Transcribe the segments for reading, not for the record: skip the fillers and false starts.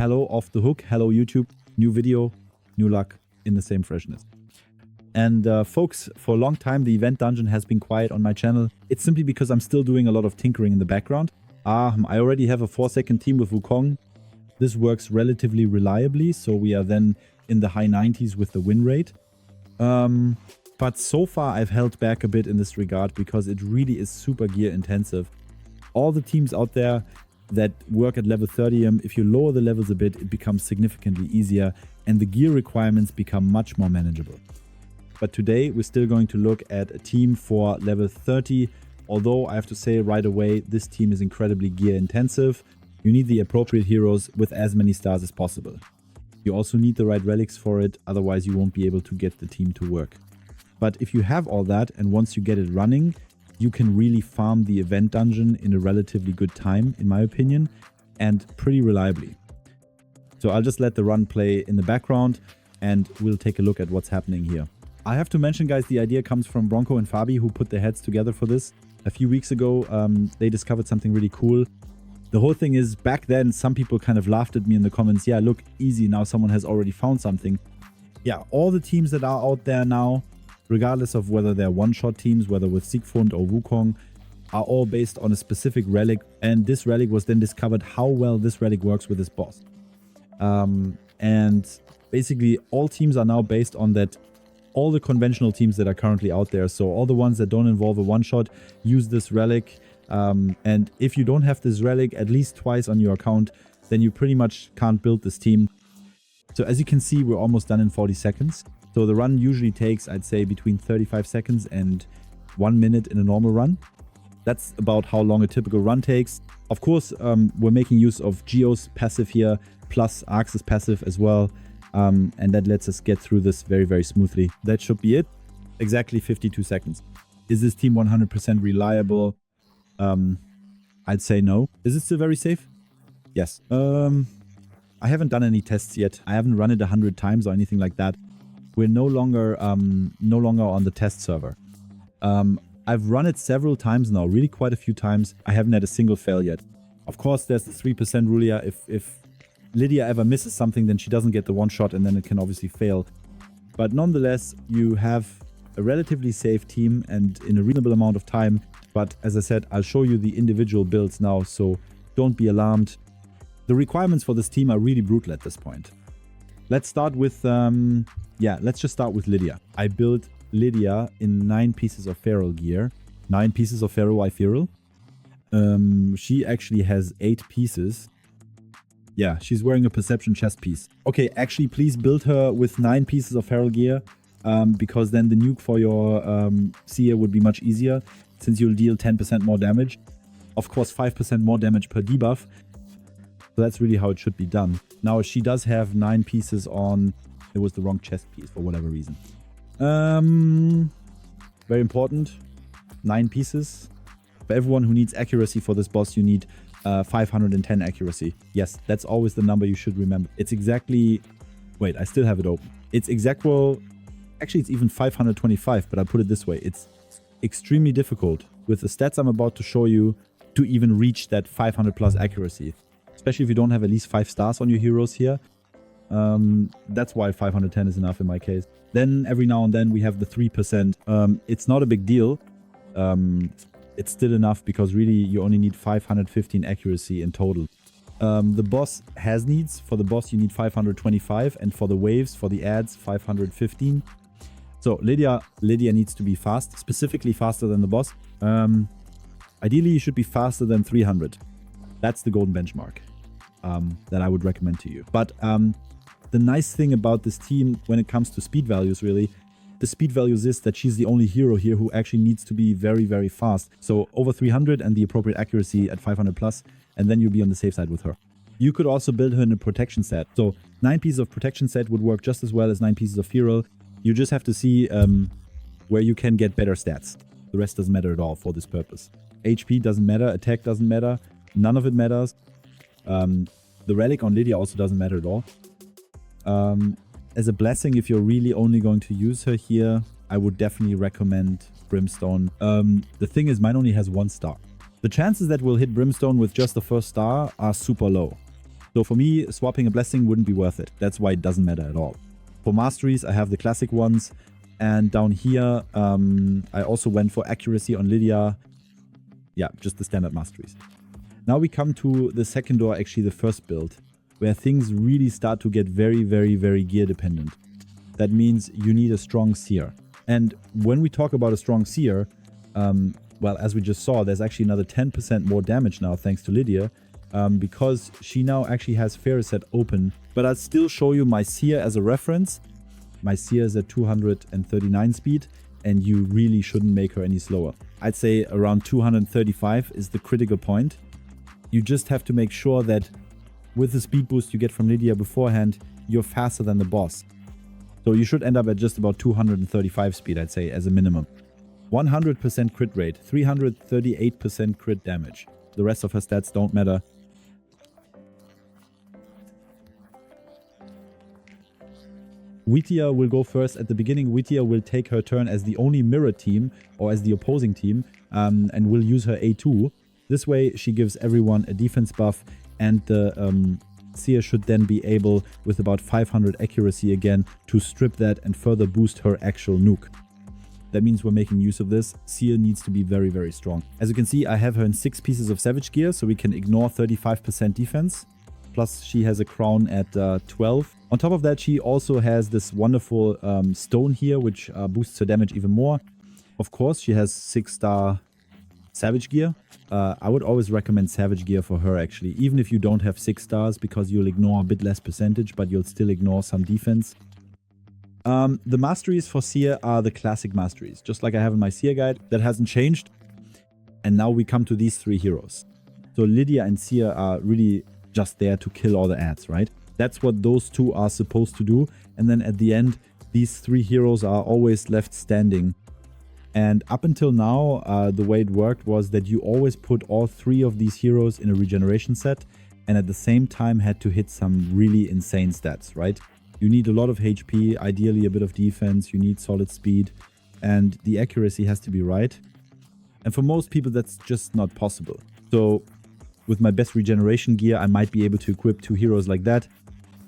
hello off the hook, hello YouTube, new video, new luck in the same freshness. And folks, for a long time the event dungeon has been quiet on my channel. It's simply because I'm still doing a lot of tinkering in the background. I already have a 4-second team with Wukong. This works relatively reliably, so we are then in the high 90s with the win rate. But so far I've held back a bit in this regard because it really is super gear intensive. All the teams out there that work at level 30, if you lower the levels a bit, it becomes significantly easier and the gear requirements become much more manageable. But today we're still going to look at a team for level 30, although I have to say right away, this team is incredibly gear intensive. You need the appropriate heroes with as many stars as possible. You also need the right relics for it, otherwise you won't be able to get the team to work. But if you have all that and once you get it running, you can really farm the event dungeon in a relatively good time, in my opinion, and pretty reliably. So I'll just let the run play in the background and we'll take a look at what's happening here. I have to mention, guys, the idea comes from Bronco and Fabi, who put their heads together for this. A few weeks ago, they discovered something really cool. The whole thing is, back then, some people kind of laughed at me in the comments. Yeah, look, easy, now someone has already found something. Yeah, all the teams that are out there now, regardless of whether they're one-shot teams, whether with Siegfried or Wukong, are all based on a specific relic. And this relic was then discovered how well this relic works with this boss. And basically, all teams are now based on that. All the conventional teams that are currently out there, so all the ones that don't involve a one-shot, use this relic. And if you don't have this relic at least twice on your account, then you pretty much can't build this team. So as you can see, we're almost done in 40 seconds. So the run usually takes, I'd say, between 35 seconds and 1 minute in a normal run. That's about how long a typical run takes. Of course, we're making use of Geo's passive here, plus Arx's passive as well. And that lets us get through this very, very smoothly. That should be it. Exactly 52 seconds. Is this team 100% reliable? I'd say no. Is it still very safe? Yes. I haven't done any tests yet. I haven't run it 100 times or anything like that. We're no longer on the test server. I've run it several times now, really quite a few times. I haven't had a single fail yet. Of course, there's the 3% rule here. If Lydia ever misses something, then she doesn't get the one shot and then it can obviously fail. But nonetheless, you have a relatively safe team and in a reasonable amount of time. But as I said, I'll show you the individual builds now, so don't be alarmed. The requirements for this team are really brutal at this point. Let's start with, let's just start with Lydia. I built Lydia in 9 pieces of feral gear. 9 pieces of feral feral. She actually has 8 pieces. Yeah, she's wearing a perception chest piece. Okay, actually, please build her with 9 pieces of feral gear, because then the nuke for your seer would be much easier, since you'll deal 10% more damage. Of course, 5% more damage per debuff. So that's really how it should be done. Now, she does have 9 pieces on... It was the wrong chest piece for whatever reason. Very important. 9 pieces. For everyone who needs accuracy for this boss, you need 510 accuracy. Yes, that's always the number you should remember. It's exactly... Wait, I still have it open. It's exactly... Actually, it's even 525, but I put it this way. It's extremely difficult with the stats I'm about to show you to even reach that 500 plus accuracy. Especially if you don't have at least 5 stars on your heroes here. That's why 510 is enough in my case. Then every now and then we have the 3%. It's not a big deal. It's still enough because really you only need 515 accuracy in total. The boss has needs. For the boss you need 525 and for the waves, for the ads, 515. So Lydia needs to be fast, specifically faster than the boss. Ideally you should be faster than 300. That's the golden benchmark that I would recommend to you. But the nice thing about this team when it comes to speed values, really, the speed values is that she's the only hero here who actually needs to be very, very fast. So over 300 and the appropriate accuracy at 500 plus, and then you'll be on the safe side with her. You could also build her in a protection set. So 9 pieces of protection set would work just as well as 9 pieces of feral. You just have to see where you can get better stats. The rest doesn't matter at all for this purpose. HP doesn't matter, attack doesn't matter, none of it matters. The relic on Lydia also doesn't matter at all. As a blessing, if you're really only going to use her here, I would definitely recommend Brimstone. The thing is, mine only has 1 star. The chances that we'll hit Brimstone with just the first star are super low. So for me, swapping a blessing wouldn't be worth it. That's why it doesn't matter at all. For masteries, I have the classic ones. And down here, I also went for accuracy on Lydia. Yeah, just the standard masteries. Now we come to the second door, actually the first build, where things really start to get very, very, very gear dependent. That means you need a strong seer. And when we talk about a strong seer, well, as we just saw, there's actually another 10% more damage now thanks to Lydia, because she now actually has Ferricet open. But I'll still show you my seer as a reference. My seer is at 239 speed, and you really shouldn't make her any slower. I'd say around 235 is the critical point. You just have to make sure that with the speed boost you get from Lydia beforehand, you're faster than the boss. So you should end up at just about 235 speed, I'd say, as a minimum. 100% crit rate, 338% crit damage. The rest of her stats don't matter. Lydia will go first. At the beginning, Lydia will take her turn as the only mirror team, or as the opposing team, and will use her A2. This way, she gives everyone a defense buff, and the seer should then be able, with about 500 accuracy again, to strip that and further boost her actual nuke. That means we're making use of this. Seer needs to be very, very strong. As you can see, I have her in 6 pieces of Savage Gear, so we can ignore 35% defense. Plus, she has a crown at 12. On top of that, she also has this wonderful stone here, which boosts her damage even more. Of course, she has 6-star Savage Gear. I would always recommend Savage Gear for her, actually. Even if you don't have 6 stars, because you'll ignore a bit less percentage, but you'll still ignore some defense. The masteries for Seer are the classic masteries, just like I have in my Seer guide. That hasn't changed. And now we come to these 3 heroes. So Lydia and Seer are really just there to kill all the ads, right? That's what those two are supposed to do. And then at the end, these 3 heroes are always left standing. And up until now, the way it worked was that you always put all 3 of these heroes in a regeneration set, and at the same time had to hit some really insane stats, right? You need a lot of HP, ideally a bit of defense, you need solid speed, and the accuracy has to be right. And for most people, that's just not possible. So with my best regeneration gear, I might be able to equip 2 heroes like that.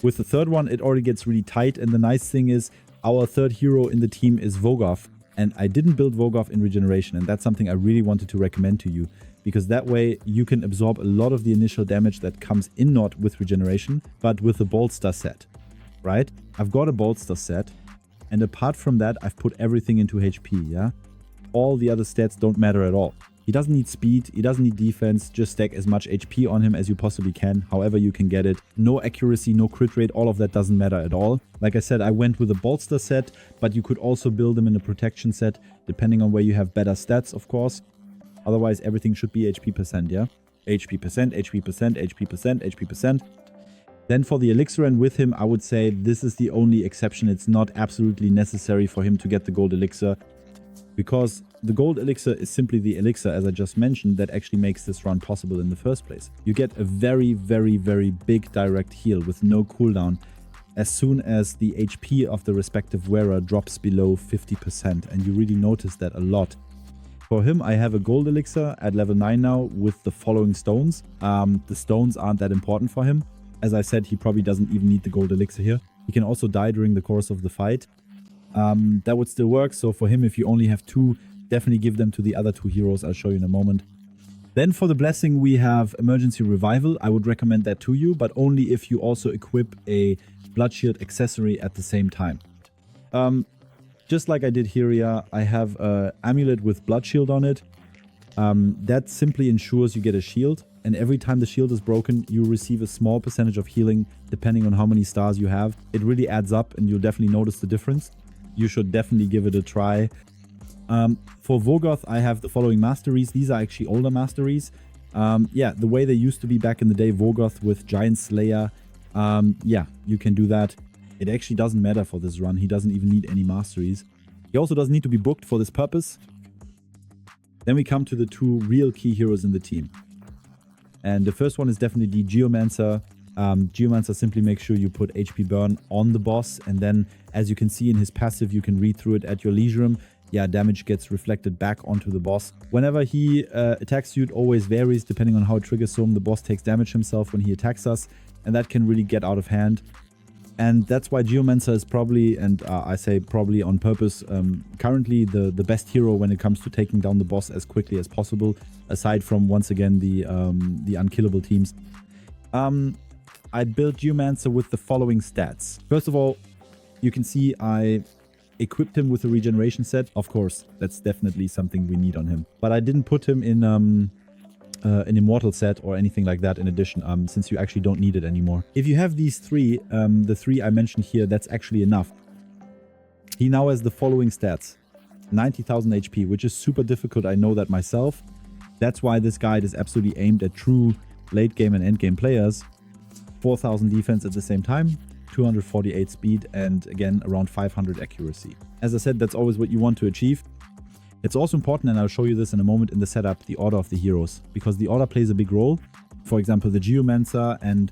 With the third one, it already gets really tight, and the nice thing is our third hero in the team is Vogoth. And I didn't build Vogoth in regeneration, and that's something I really wanted to recommend to you, because that way you can absorb a lot of the initial damage that comes in not with regeneration, but with the Bolster set, right? I've got a Bolster set, and apart from that, I've put everything into HP, yeah? All the other stats don't matter at all. He doesn't need speed, he doesn't need defense, just stack as much HP on him as you possibly can, however you can get it. No accuracy, no crit rate, all of that doesn't matter at all. Like I said, I went with a bolster set, but you could also build him in a protection set, depending on where you have better stats, of course. Otherwise, everything should be HP percent, yeah? HP percent, HP percent, HP percent, HP percent. Then for the elixir and with him, I would say this is the only exception. It's not absolutely necessary for him to get the gold elixir, because the gold elixir is simply the elixir, as I just mentioned, that actually makes this run possible in the first place. You get a very, very, very big direct heal with no cooldown as soon as the HP of the respective wearer drops below 50%, and you really notice that a lot. For him, I have a gold elixir at level 9 now with the following stones. The stones aren't that important for him. As I said, he probably doesn't even need the gold elixir here. He can also die during the course of the fight. That would still work. So for him, if you only have 2, definitely give them to the other 2 heroes. I'll show you in a moment. Then for the blessing, we have emergency revival. I would recommend that to you, but only if you also equip a blood shield accessory at the same time. Just like I did here, I have an amulet with blood shield on it. That simply ensures you get a shield, and every time the shield is broken, you receive a small percentage of healing depending on how many stars you have. It really adds up, and you'll definitely notice the difference. You should definitely give it a try. For Vogoth, I have the following masteries. These are actually older masteries. Yeah, the way they used to be back in the day, Vogoth with Giant Slayer. Yeah, you can do that. It actually doesn't matter for this run. He doesn't even need any masteries. He also doesn't need to be booked for this purpose. Then we come to the 2 real key heroes in the team. And the first one is definitely the Geommancer. Geommancer simply makes sure you put HP burn on the boss, and then as you can see in his passive, you can read through it at your leisure. yeah, damage gets reflected back onto the boss. Whenever he attacks you, it always varies depending on how it triggers. So the boss takes damage himself when he attacks us, and that can really get out of hand. And that's why Geommancer is probably, and I say probably on purpose, currently the best hero when it comes to taking down the boss as quickly as possible, aside from, once again, the unkillable teams. I built Geommancer with the following stats. First of all, you can see I equipped him with a regeneration set. Of course, that's definitely something we need on him. But I didn't put him in an immortal set or anything like that in addition, since you actually don't need it anymore. If you have these three, the three I mentioned here, that's actually enough. He now has the following stats. 90,000 HP, which is super difficult. I know that myself. That's why this guide is absolutely aimed at true late game and end game players. 4,000 defense at the same time. 248 speed, and again around 500 accuracy. As I said, that's always what you want to achieve. It's also important, and I'll show you this in a moment in the setup, the order of the heroes, because the order plays a big role. For example, the Geommancer and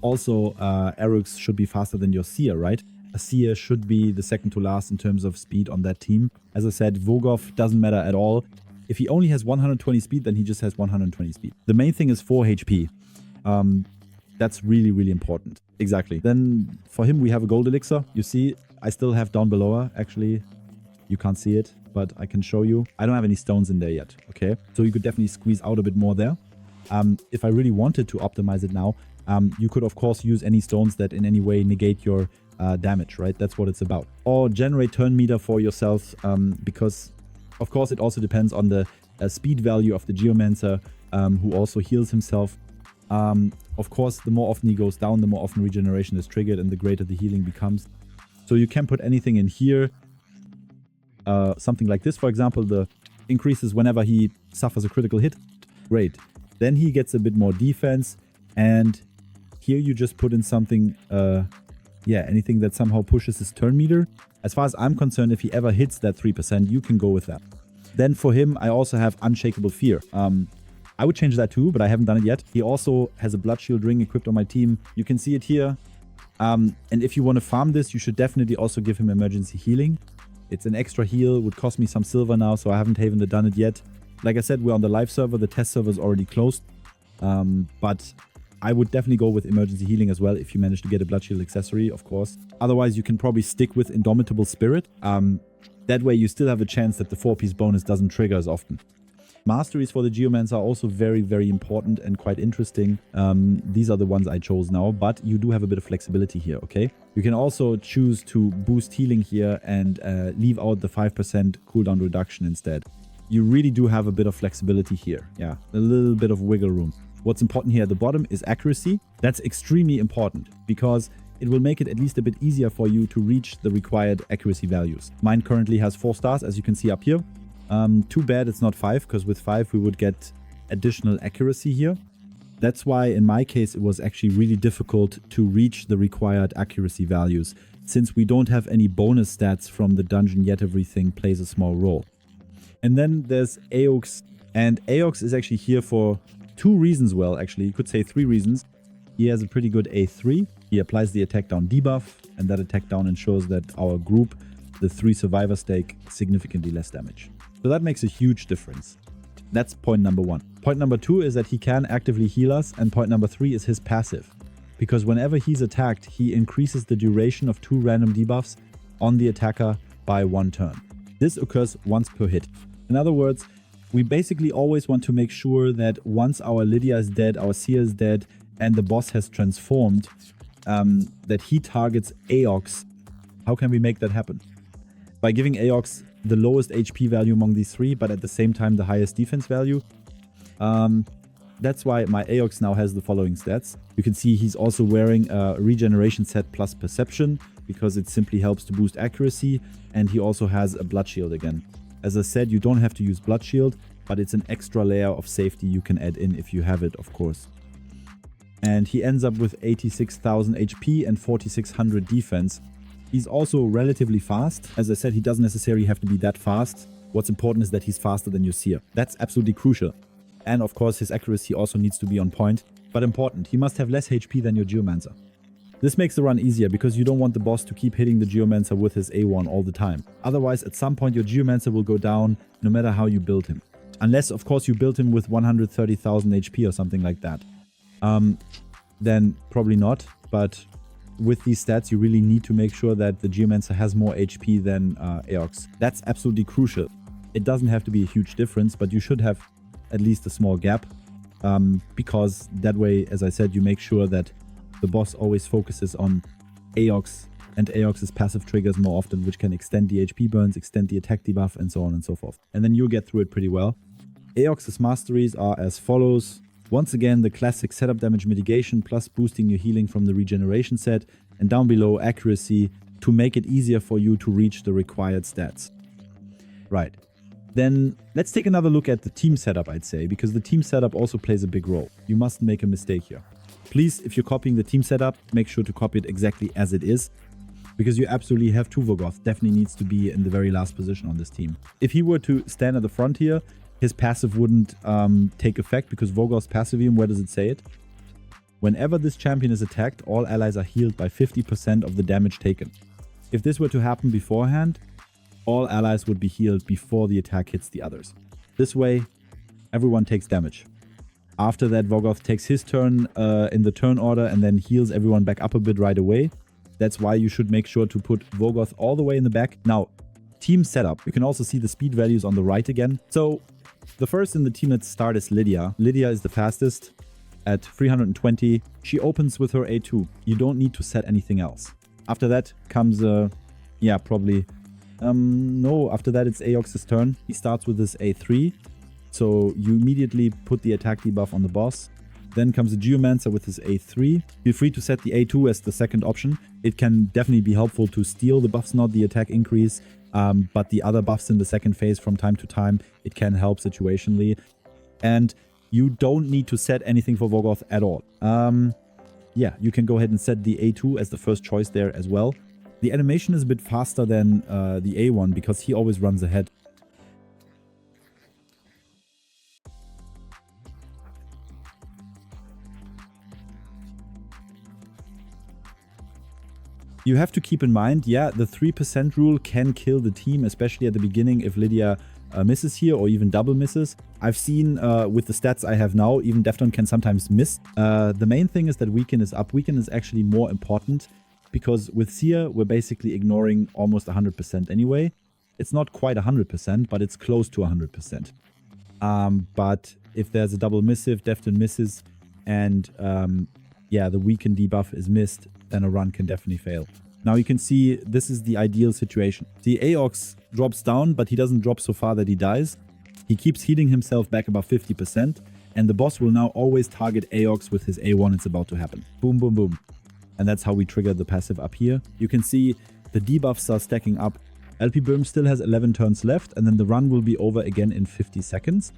also Erux should be faster than your Seer, right? A Seer should be the second to last in terms of speed on that team. As I said, Vogov doesn't matter at all. If he only has 120 speed, then he just has 120 speed. The main thing is 4 HP. That's really, really important. Exactly. Then for him, we have a gold elixir. You see, I still have down below. Actually, you can't see it, but I can show you. I don't have any stones in there yet. Okay. So you could definitely squeeze out a bit more there. If I really wanted to optimize it now, you could, of course, use any stones that in any way negate your damage, right? That's what it's about. Or generate turn meter for yourself, because, of course, it also depends on the speed value of the Geommancer, who also heals himself. Of course, the more often he goes down, the more often regeneration is triggered and the greater the healing becomes. So you can put anything in here. Something like this, for example, the increases whenever he suffers a critical hit. Great. Then he gets a bit more defense. And here you just put in something, anything that somehow pushes his turn meter. As far as I'm concerned, if he ever hits that 3%, you can go with that. Then for him, I also have Unshakable Fear. I would change that too, but I haven't done it yet. He also has a Blood Shield ring equipped on my team. You can see it here. And if you want to farm this, you should definitely also give him emergency healing. It's an extra heal, would cost me some silver now, so I haven't done it yet. Like I said, we're on the live server. The test server is already closed. But I would definitely go with emergency healing as well if you manage to get a Blood Shield accessory, of course. Otherwise, you can probably stick with Indomitable Spirit. That way, you still have a chance that the 4-piece bonus doesn't trigger as often. Masteries for the Geommancer are also very, very important and quite interesting. These are the ones I chose now, but you do have a bit of flexibility here, okay? You can also choose to boost healing here and leave out the 5% cooldown reduction instead. You really do have a bit of flexibility here. Yeah, a little bit of wiggle room. What's important here at the bottom is accuracy. That's extremely important because it will make it at least a bit easier for you to reach the required accuracy values. Mine currently has 4 stars, as you can see up here. Too bad it's not 5, because with 5 we would get additional accuracy here. That's why in my case it was actually really difficult to reach the required accuracy values, since we don't have any bonus stats from the dungeon yet. Everything plays a small role. And then there's Aox, and Aox is actually here for 2 reasons. Well, actually you could say 3 reasons. He has a pretty good A3. He applies the attack down debuff, and that attack down ensures that our group, the 3 survivors, take significantly less damage. So that makes a huge difference. That's point number 1. Point number 2 is that he can actively heal us, and point number 3 is his passive. Because whenever he's attacked, he increases the duration of 2 random debuffs on the attacker by 1 turn. This occurs once per hit. In other words, we basically always want to make sure that once our Lydia is dead, our Seer is dead, and the boss has transformed, that he targets Aox. How can we make that happen? By giving Aox the lowest HP value among these 3, but at the same time the highest defense value. That's why my Aox now has the following stats. You can see he's also wearing a regeneration set plus perception, because it simply helps to boost accuracy, and he also has a Blood Shield again. As I said, you don't have to use Blood Shield, but it's an extra layer of safety you can add in if you have it, of course. And he ends up with 86,000 HP and 4,600 defense. He's also relatively fast. As I said, he doesn't necessarily have to be that fast. What's important is that he's faster than your Seer. That's absolutely crucial. And of course, his accuracy also needs to be on point. But important, he must have less HP than your Geommancer. This makes the run easier because you don't want the boss to keep hitting the Geommancer with his A1 all the time. Otherwise, at some point your Geommancer will go down no matter how you build him. Unless, of course, you build him with 130,000 HP or something like that. Then probably not. But with these stats, you really need to make sure that the Geommancer has more HP than Aeox. That's absolutely crucial. It doesn't have to be a huge difference, but you should have at least a small gap. Because that way, as I said, you make sure that the boss always focuses on Aeox and Aeox's passive triggers more often, which can extend the HP burns, extend the attack debuff, and so on and so forth. And then you'll get through it pretty well. Aeox's masteries are as follows. Once again, the classic setup damage mitigation plus boosting your healing from the regeneration set, and down below accuracy to make it easier for you to reach the required stats. Right. Then let's take another look at the team setup, I'd say, because the team setup also plays a big role. You mustn't make a mistake here. Please, if you're copying the team setup, make sure to copy it exactly as it is, because you absolutely have to. Vogoth definitely needs to be in the very last position on this team. If he were to stand at the front here, his passive wouldn't take effect, because Vogoth's passivium, where does it say it? Whenever this champion is attacked, all allies are healed by 50% of the damage taken. If this were to happen beforehand, all allies would be healed before the attack hits the others. This way, everyone takes damage. After that, Vogoth takes his turn in the turn order and then heals everyone back up a bit right away. That's why you should make sure to put Vogoth all the way in the back. Now, team setup. You can also see the speed values on the right again. So, the first in the team at start is Lydia. Lydia is the fastest at 320. She opens with her A2. You don't need to set anything else. After that comes, probably... no, after that it's Aeox's turn. He starts with his A3. So you immediately put the attack debuff on the boss. Then comes the Geommancer with his A3. Feel free to set the A2 as the second option. It can definitely be helpful to steal the buffs, not the attack increase. But the other buffs in the second phase from time to time, it can help situationally. And you don't need to set anything for Vogoth at all. You can go ahead and set the A2 as the first choice there as well. The animation is a bit faster than the A1 because he always runs ahead. You have to keep in mind, the 3% rule can kill the team, especially at the beginning if Lydia misses here or even double misses. I've seen with the stats I have now, even Defton can sometimes miss. The main thing is that Weaken is up. Weaken is actually more important because with Seer, we're basically ignoring almost 100% anyway. It's not quite 100%, but it's close to 100%. But if there's a double missive, Defton misses, and the Weaken debuff is missed, then a run can definitely fail. Now you can see this is the ideal situation. The Aeox drops down, but he doesn't drop so far that he dies. He keeps healing himself back above 50%, and the boss will now always target Aeox with his A1. It's about to happen. Boom, boom, boom. And that's how we trigger the passive up here. You can see the debuffs are stacking up. LP Böhm still has 11 turns left, and then the run will be over again in 50 seconds.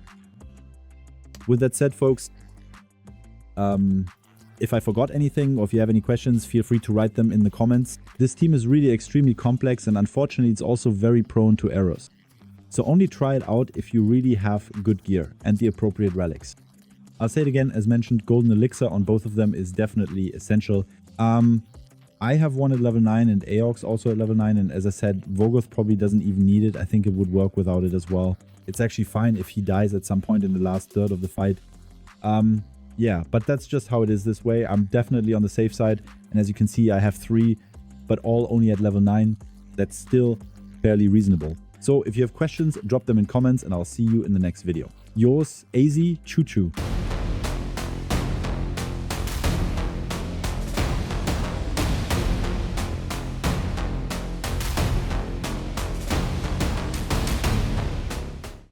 With that said, folks, if I forgot anything or if you have any questions, feel free to write them in the comments. This team is really extremely complex, and unfortunately it's also very prone to errors. So only try it out if you really have good gear and the appropriate relics. I'll say it again, as mentioned, Golden Elixir on both of them is definitely essential. I have one at level 9 and Aeox also at level 9, and as I said, Vogoth probably doesn't even need it. I think it would work without it as well. It's actually fine if he dies at some point in the last third of the fight. But that's just how it is this way. I'm definitely on the safe side, and as you can see I have 3, but all only at level 9. That's still fairly reasonable. So if you have questions, drop them in comments and I'll see you in the next video. Yours, AZ Choo Choo.